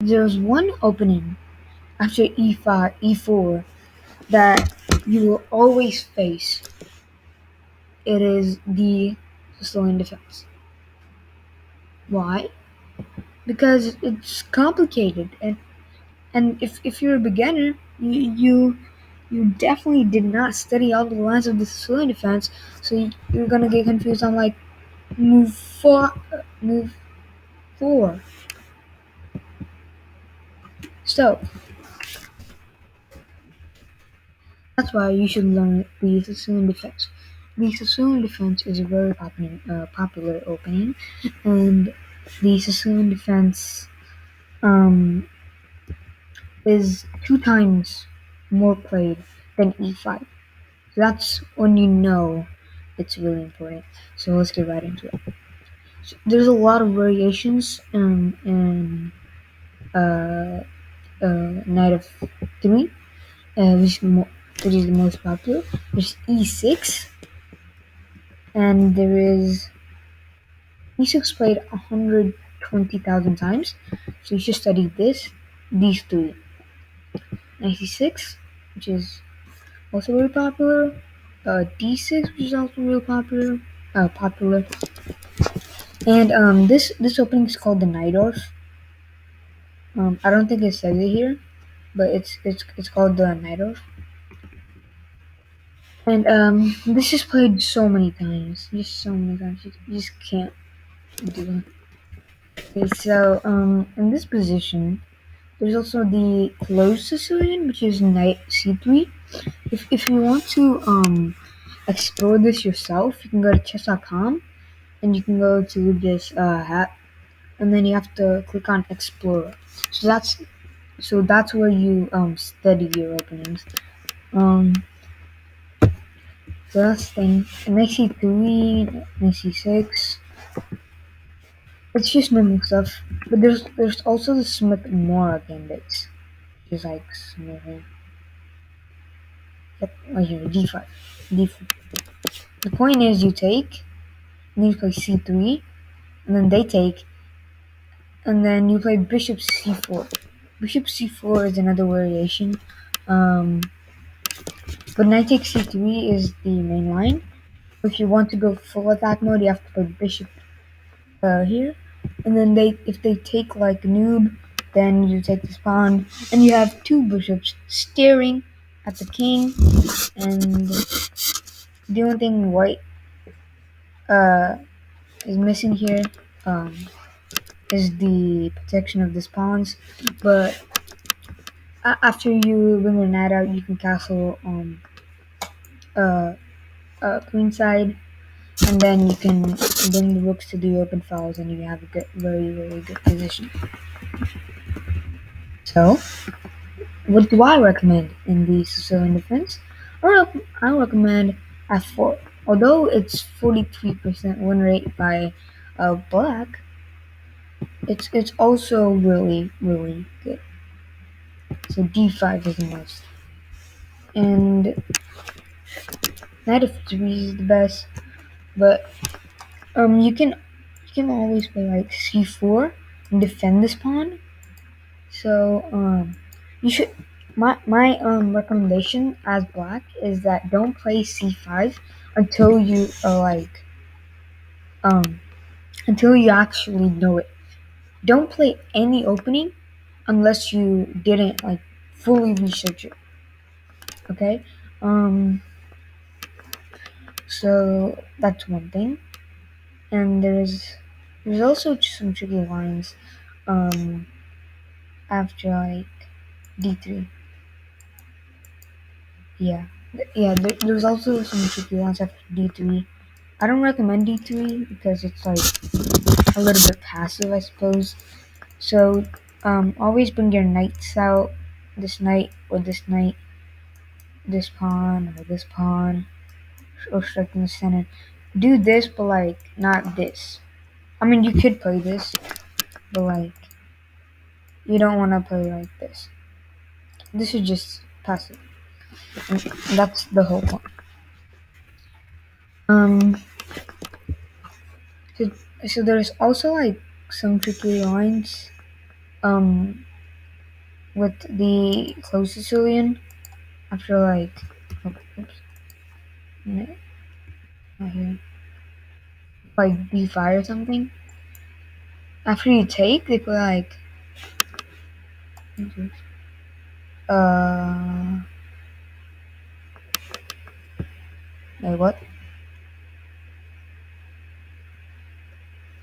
There's one opening after e5, e4 that you will always face. It is the Sicilian defense. Why? Because it's complicated, and if you're a beginner, you definitely did not study all the lines of the Sicilian defense, so you're gonna get confused on like move four. So that's why you should learn the Sicilian defense. The Sicilian defense is a very popular opening, and the Sicilian defense um, is two times more played than e5. So that's when you know it's really important. So let's get right into it. So there's a lot of variations in uh, Knight of 3, which is the most popular. There's e6, and there is e6 played 120,000 times. So you should study these three. Knight e6, which is also very popular. D6, which is also real popular. And this opening is called the Najdorf. I don't think it says it here, but it's called the Najdorf. And this is played so many times, just so many times. You just can't do it. Okay, so in this position, there's also the closed Sicilian, which is Knight C3. If you want to explore this yourself, you can go to chess.com and you can go to this hat, and then you have to click on Explorer. So that's where you study your openings. Um, the last thing, knight c3, knight c6. It's just normal stuff. But there's also the Smith Mora gambits, which is like smithing. Yep, right here, d5, d4. The point is you take, and then you play c3, and then they take, and then you play bishop c4. Bishop c4 is another variation. Um, but knight takes c3 is the main line. If you want to go full attack mode, you have to play bishop here, and then if they take like noob, then you take this pawn, and you have two bishops staring at the king. And the only thing white uh, is missing here um, is the protection of these pawns. But after you bring your knight out, you can castle uh, queen side, and then you can bring the rooks to the open files, and you have a very good position. So, what do I recommend in the Sicilian defense? I recommend f4. Although it's 43% win rate by black, it's also really good. So d5 is the most, and knight f3 is the best. But you can always play like c4 and defend this pawn. So you should my recommendation as black is that don't play c5 until you um until you actually know it. Don't play any opening unless you didn't like fully research it. Okay? Um so that's one thing. And there's also some tricky lines um after like d3. Yeah. There's also some tricky lines after d3. I don't recommend d3 because it's like a little bit passive, I suppose. So always bring your knights out. This knight or this knight, this pawn or this pawn, or strike in the center. Do this, but like not this. I mean, you could play this, but like you don't want to play like this. This is just passive, and that's the whole point. Um, so, so there's also like some tricky lines. Um, with the close Sicilian after like, oh, oops, no, not here, like B5 or something. After you take, they put like, uh, like what?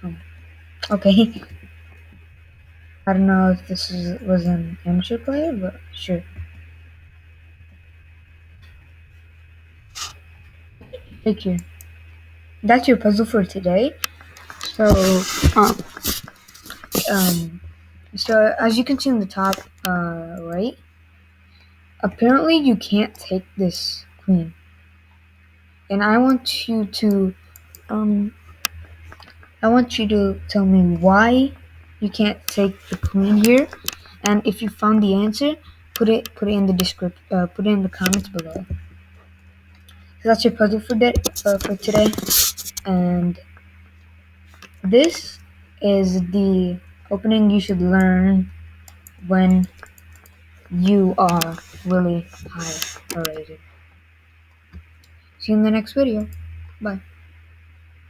Oh, okay. I don't know if was an amateur player, but sure. Take care. That's your puzzle for today. So, um, um, so as you can see in the top, right, apparently you can't take this queen, and um, I want you to tell me why you can't take the queen here, and if you found the answer, put it in the put it in the comments below. So that's your puzzle for today, and this is the opening you should learn when you are really high rated. See you in the next video. Bye.